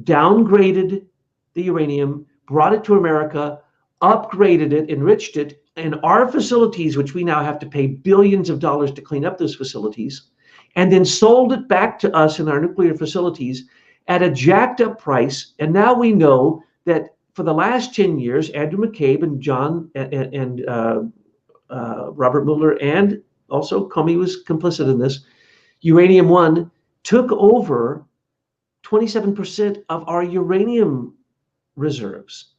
downgraded the uranium, brought it to America, upgraded it, enriched it, and our facilities, which we now have to pay billions of dollars to clean up those facilities, and then sold it back to us in our nuclear facilities at a jacked up price. And now we know that for the last 10 years, Andrew McCabe and John and Robert Mueller, and also Comey was complicit in this, Uranium One took over 27% of our uranium reserves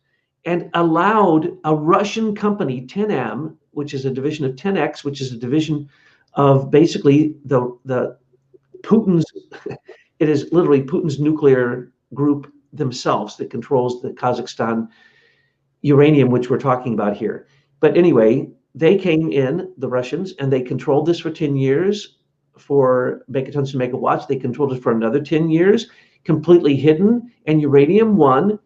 and allowed a Russian company, 10M, which is a division of 10X, which is a division of basically the Putin's, it is literally Putin's nuclear group themselves that controls the Kazakhstan uranium, which we're talking about here. But anyway, they came in, the Russians, and they controlled this for 10 years for megatons and megawatts. They controlled it for another 10 years, completely hidden, and uranium won.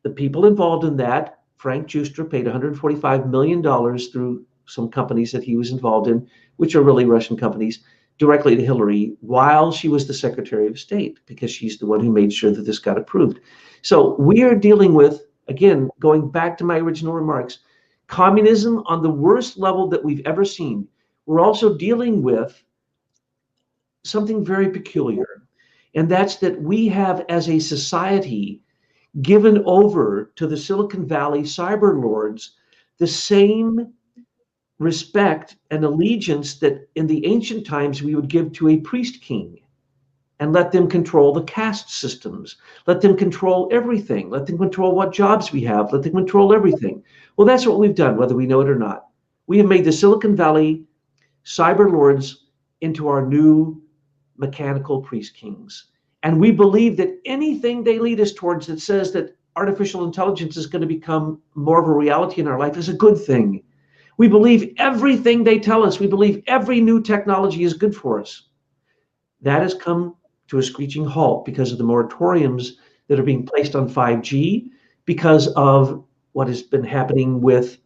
The people involved in that, Frank Juster paid $145 million through some companies that he was involved in, which are really Russian companies, directly to Hillary while she was the Secretary of State, because she's the one who made sure that this got approved. So we are dealing with, again, going back to my original remarks, communism on the worst level that we've ever seen. We're also dealing with something very peculiar, and that's that we have, as a society, given over to the Silicon Valley cyber lords the same respect and allegiance that in the ancient times we would give to a priest king, and let them control the caste systems, let them control everything, let them control what jobs we have, let them control everything. Well, that's what we've done, whether we know it or not. We have made the Silicon Valley cyber lords into our new mechanical priest kings. And we believe that anything they lead us towards that says that artificial intelligence is going to become more of a reality in our life is a good thing. We believe everything they tell us. We believe every new technology is good for us. That has come to a screeching halt because of the moratoriums that are being placed on 5G, because of what has been happening with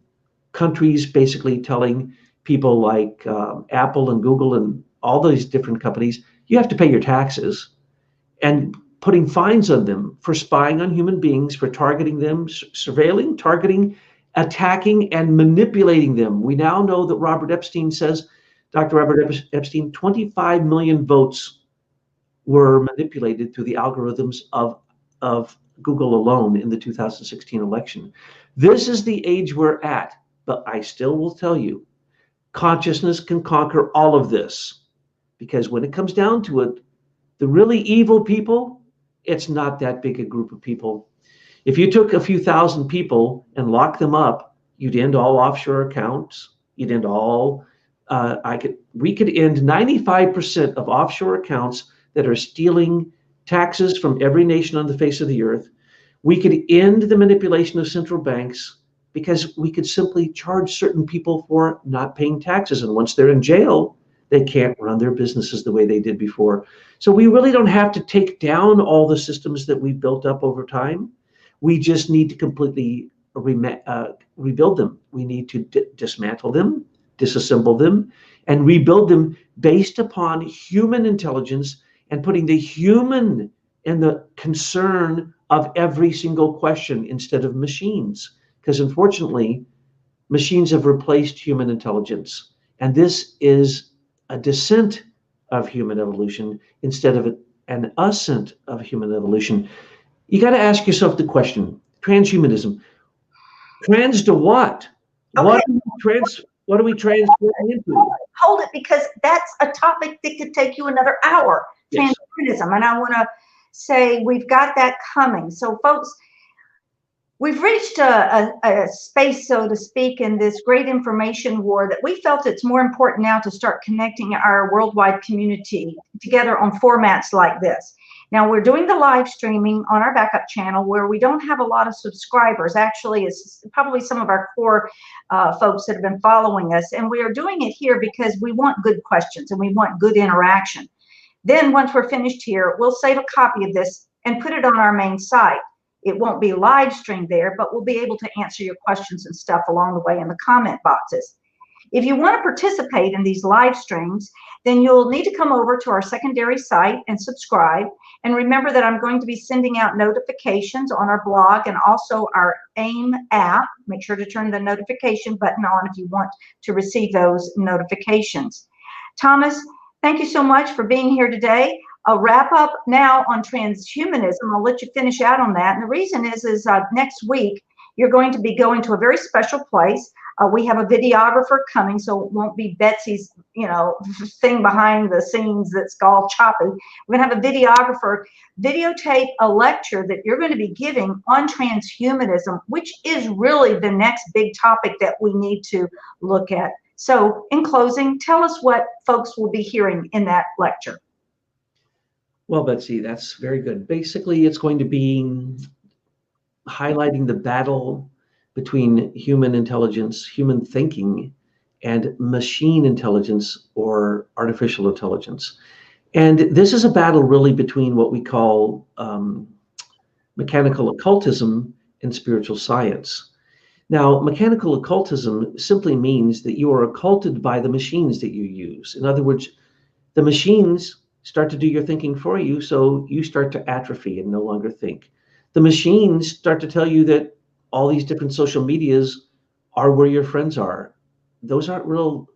countries basically telling people like Apple and Google and all these different companies, you have to pay your taxes, and putting fines on them for spying on human beings, for targeting them, surveilling, targeting, attacking, and manipulating them. We now know that Robert Epstein says, Dr. Robert Epstein, 25 million votes were manipulated through the algorithms of Google alone in the 2016 election. This is the age we're at, but I still will tell you, consciousness can conquer all of this, because when it comes down to it, the really evil people, it's not that big a group of people. If you took a few thousand people and locked them up, you'd end all offshore accounts. You'd end all, we could end 95% of offshore accounts that are stealing taxes from every nation on the face of the earth. We could end the manipulation of central banks, because we could simply charge certain people for not paying taxes. And once they're in jail, they can't run their businesses the way they did before. So we really don't have to take down all the systems that we've built up over time. We just need to completely rebuild them. We need to dismantle them, disassemble them, and rebuild them based upon human intelligence, and putting the human in the concern of every single question instead of machines. Because unfortunately, machines have replaced human intelligence. And this is a descent of human evolution instead of an ascent of human evolution. You got to ask yourself the question, transhumanism, trans to what? Okay. What are we transforming into? Hold it, because that's a topic that could take you another hour. Yes. Transhumanism, and I want to say we've got that coming. So folks, we've reached a space, so to speak, in this great information war that we felt it's more important now to start connecting our worldwide community together on formats like this. Now, we're doing the live streaming on our backup channel where we don't have a lot of subscribers. Actually, it's probably some of our core folks that have been following us. And we are doing it here because we want good questions and we want good interaction. Then once we're finished here, we'll save a copy of this and put it on our main site. It won't be live streamed there, but we'll be able to answer your questions and stuff along the way in the comment boxes. If you want to participate in these live streams, then you'll need to come over to our secondary site and subscribe. And remember that I'm going to be sending out notifications on our blog and also our AIM app. Make sure to turn the notification button on if you want to receive those notifications. Thomas, thank you so much for being here today. I'll wrap up now on transhumanism. I'll let you finish out on that. And the reason is next week, you're going to be going to a very special place. We have a videographer coming, so it won't be Betsy's, thing behind the scenes that's all choppy. We're going to have a videographer videotape a lecture that you're going to be giving on transhumanism, which is really the next big topic that we need to look at. So in closing, tell us what folks will be hearing in that lecture. Well, Betsy, that's very good. Basically, it's going to be highlighting the battle between human intelligence, human thinking, and machine intelligence or artificial intelligence. And this is a battle really between what we call mechanical occultism and spiritual science. Now, mechanical occultism simply means that you are occulted by the machines that you use. In other words, the machines start to do your thinking for you, so you start to atrophy and no longer think. The machines start to tell you that all these different social medias are where your friends are. Those aren't real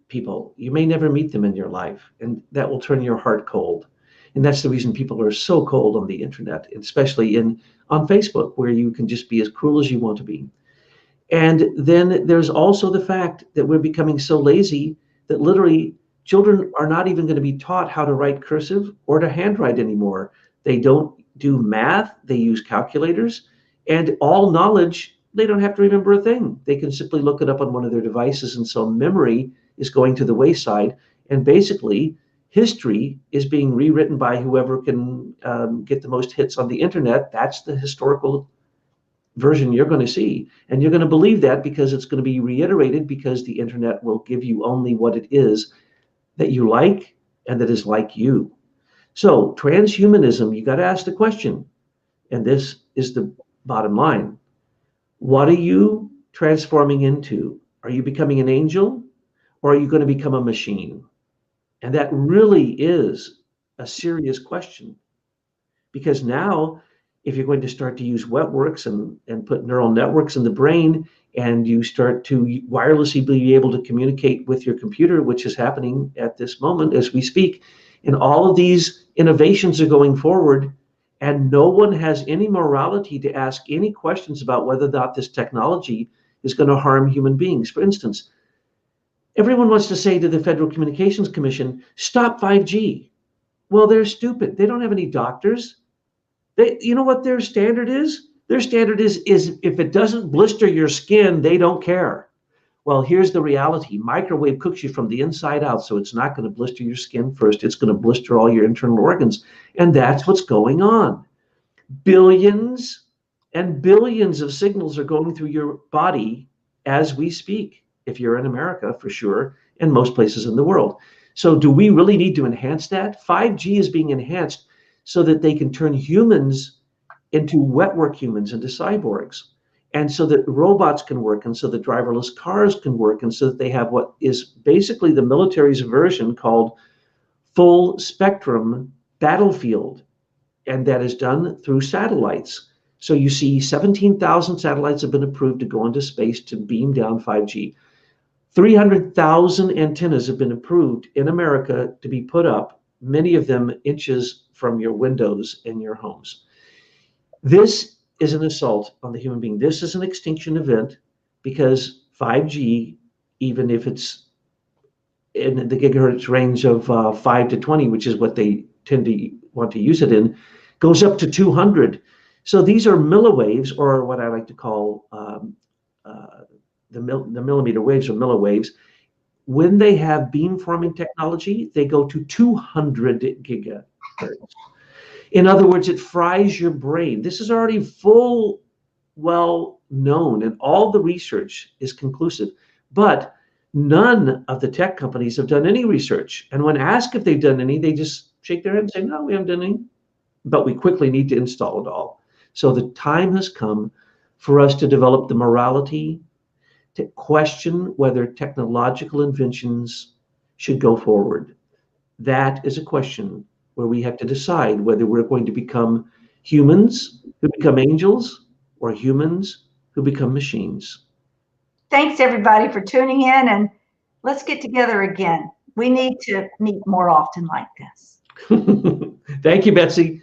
people. You may never meet them in your life, and that will turn your heart cold. And that's the reason people are so cold on the internet, especially on Facebook, where you can just be as cruel as you want to be. And then there's also the fact that we're becoming so lazy that literally children are not even going to be taught how to write cursive or to handwrite anymore. They don't do math, they use calculators, and all knowledge, they don't have to remember a thing. They can simply look it up on one of their devices, and so memory is going to the wayside. And basically, history is being rewritten by whoever can get the most hits on the internet. That's the historical version you're going to see. And you're going to believe that because it's going to be reiterated, because the internet will give you only what it is that you like and that is like you. So transhumanism, you got to ask the question, and this is the bottom line. What are you transforming into? Are you becoming an angel, or are you going to become a machine? And that really is a serious question, because now if you're going to start to use wetworks and put neural networks in the brain, and you start to wirelessly be able to communicate with your computer, which is happening at this moment as we speak, and all of these innovations are going forward, and no one has any morality to ask any questions about whether or not this technology is going to harm human beings. For instance, everyone wants to say to the Federal Communications Commission, stop 5G. Well, they're stupid. They don't have any doctors. You know what their standard is? Their standard is if it doesn't blister your skin, they don't care. Well, here's the reality. Microwave cooks you from the inside out, so it's not going to blister your skin first. It's going to blister all your internal organs. And that's what's going on. Billions and billions of signals are going through your body as we speak, if you're in America, for sure, and most places in the world. So do we really need to enhance that? 5G is being enhanced so that they can turn humans into wetwork humans, into cyborgs, and so that robots can work, and so that driverless cars can work, and so that they have what is basically the military's version called full spectrum battlefield, and that is done through satellites. So you see 17,000 satellites have been approved to go into space to beam down 5G. 300,000 antennas have been approved in America to be put up, many of them inches from your windows in your homes. This is an assault on the human being. This is an extinction event, because 5G, even if it's in the gigahertz range of 5 to 20, which is what they tend to want to use it in, goes up to 200. So these are milliwaves, or what I like to call the millimeter waves or milliwaves. When they have beamforming technology, they go to 200 gigahertz. In other words, it fries your brain. This is already well known, and all the research is conclusive. But none of the tech companies have done any research. And when asked if they've done any, they just shake their head and say, no, we haven't done any. But we quickly need to install it all. So the time has come for us to develop the morality to question whether technological inventions should go forward. That is a question where we have to decide whether we're going to become humans who become angels, or humans who become machines. Thanks, everybody, for tuning in, and let's get together again. We need to meet more often like this. Thank you, Betsy.